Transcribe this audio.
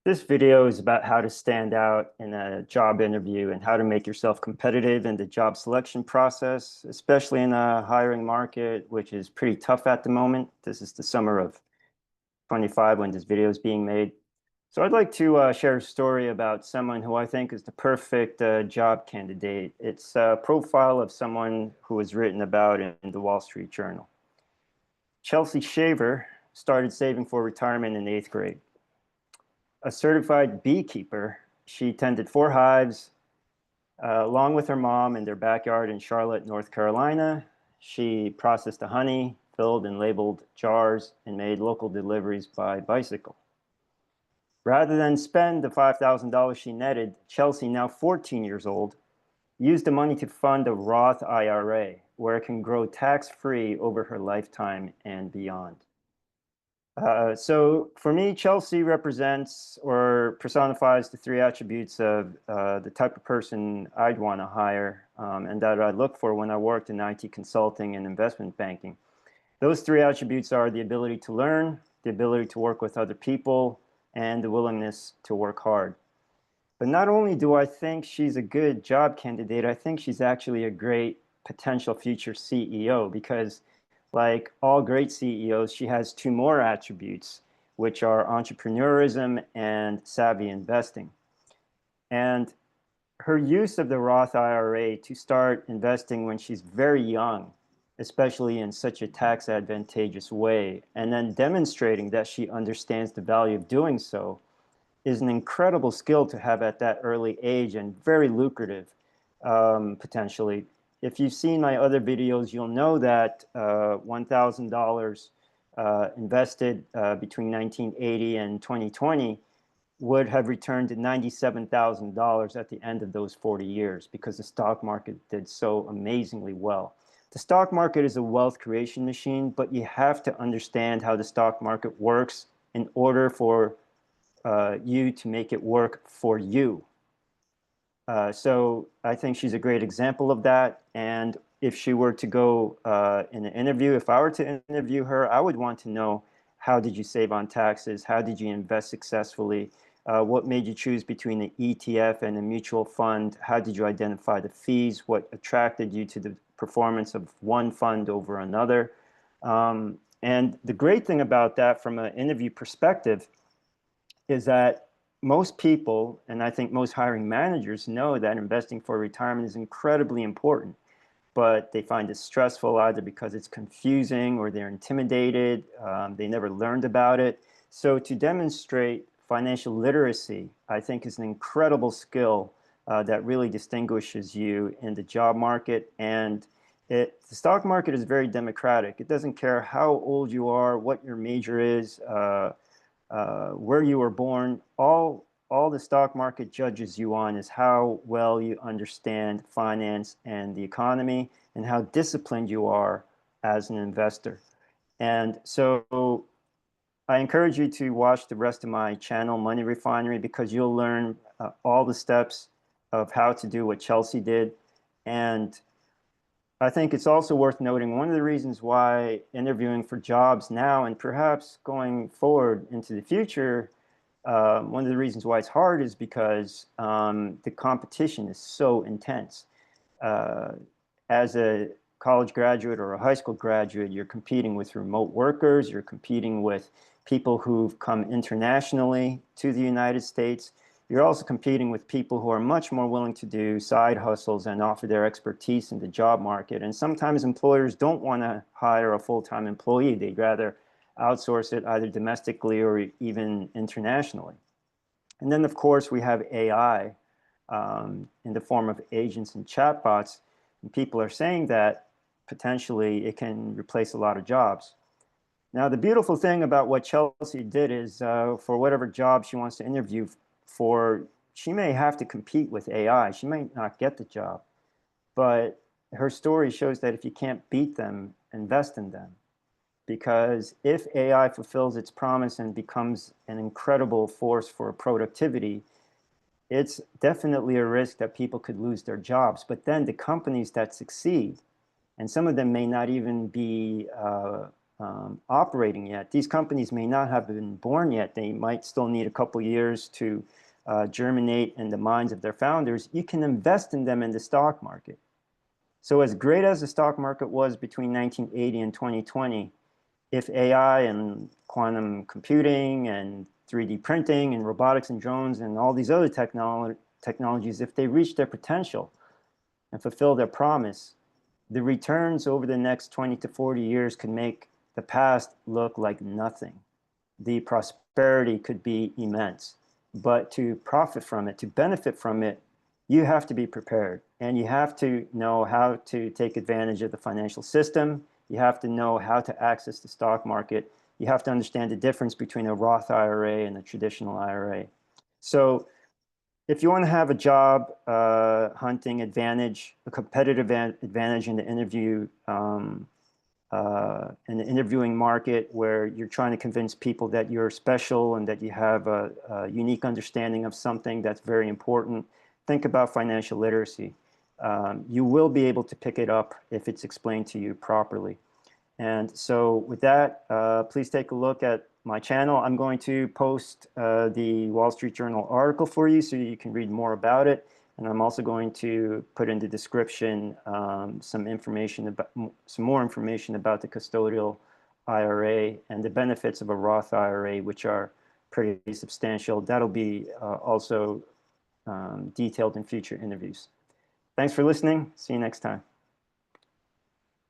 This video is about how to stand out in a job interview and how to make yourself competitive in the job selection process, especially in a hiring market, which is pretty tough at the moment. This is the summer of 25 when this video is being made. So I'd like to share a story about someone who I think is the perfect job candidate. It's a profile of someone who was written about in the Wall Street Journal. Chelsea Shaver started saving for retirement in 8th grade. A certified beekeeper, she tended 4 hives along with her mom in their backyard in Charlotte, North Carolina. She processed the honey, filled and labeled jars, and made local deliveries by bicycle. Rather than spend the $5,000 she netted, Chelsea, now 14 years old, used the money to fund a Roth IRA, where it can grow tax-free over her lifetime and beyond. So for me, Chelsea represents or personifies the 3 attributes of the type of person I'd want to hire and that I look for when I worked in IT consulting and investment banking. Those 3 attributes are the ability to learn, the ability to work with other people, and the willingness to work hard. But not only do I think she's a good job candidate, I think she's actually a great potential future CEO because, like all great CEOs, she has 2 more attributes, which are entrepreneurism and savvy investing. And her use of the Roth IRA to start investing when she's very young, especially in such a tax advantageous way, and then demonstrating that she understands the value of doing so, is an incredible skill to have at that early age and very lucrative, potentially. If you've seen my other videos, you'll know that $1,000 invested between 1980 and 2020 would have returned to $97,000 at the end of those 40 years because the stock market did so amazingly well. The stock market is a wealth creation machine, but you have to understand how the stock market works in order for you to make it work for you. So I think she's a great example of that. And if she were to go in an interview, if I were to interview her, I would want to know, how did you save on taxes? How did you invest successfully? What made you choose between an ETF and a mutual fund? How did you identify the fees? What attracted you to the performance of one fund over another? And the great thing about that from an interview perspective is that most people, and I think most hiring managers, know that investing for retirement is incredibly important, but they find it stressful either because it's confusing or they're intimidated, they never learned about it. So to demonstrate financial literacy, I think, is an incredible skill that really distinguishes you in the job market. And the stock market is very democratic. It doesn't care how old you are, what your major is, where you were born. All the stock market judges you on is how well you understand finance and the economy and how disciplined you are as an investor. And so I encourage you to watch the rest of my channel, Money Refinery, because you'll learn all the steps of how to do what Chelsea did. And I think it's also worth noting, one of the reasons why interviewing for jobs now and perhaps going forward into the future, one of the reasons why it's hard is because the competition is so intense. As a college graduate or a high school graduate, you're competing with remote workers, you're competing with people who've come internationally to the United States. You're also competing with people who are much more willing to do side hustles and offer their expertise in the job market. And sometimes employers don't want to hire a full-time employee. They'd rather outsource it either domestically or even internationally. And then, of course, we have AI in the form of agents and chatbots. And people are saying that potentially it can replace a lot of jobs. Now, the beautiful thing about what Chelsea did is for whatever job she wants to interview for, she may have to compete with AI. She might not get the job, but her story shows that if you can't beat them, invest in them. Because if AI fulfills its promise and becomes an incredible force for productivity, it's definitely a risk that people could lose their jobs. But then the companies that succeed, and some of them may not even be operating yet. These companies may not have been born yet. They might still need a couple years to germinate in the minds of their founders. You can invest in them in the stock market. So as great as the stock market was between 1980 and 2020, if AI and quantum computing and 3D printing and robotics and drones and all these other technologies, if they reach their potential and fulfill their promise, the returns over the next 20 to 40 years could make the past look like nothing. The prosperity could be immense. But to profit from it, to benefit from it, you have to be prepared. And you have to know how to take advantage of the financial system. You have to know how to access the stock market. You have to understand the difference between a Roth IRA and a traditional IRA. So if you want to have a job hunting advantage, a competitive advantage in the interviewing market, where you're trying to convince people that you're special and that you have a unique understanding of something that's very important, think about financial literacy. You will be able to pick it up if it's explained to you properly. And so with that, please take a look at my channel. I'm going to post the Wall Street Journal article for you so you can read more about it. And I'm also going to put in the description some more information about the custodial IRA and the benefits of a Roth IRA, which are pretty substantial. That'll be also detailed in future interviews. Thanks for listening. See you next time.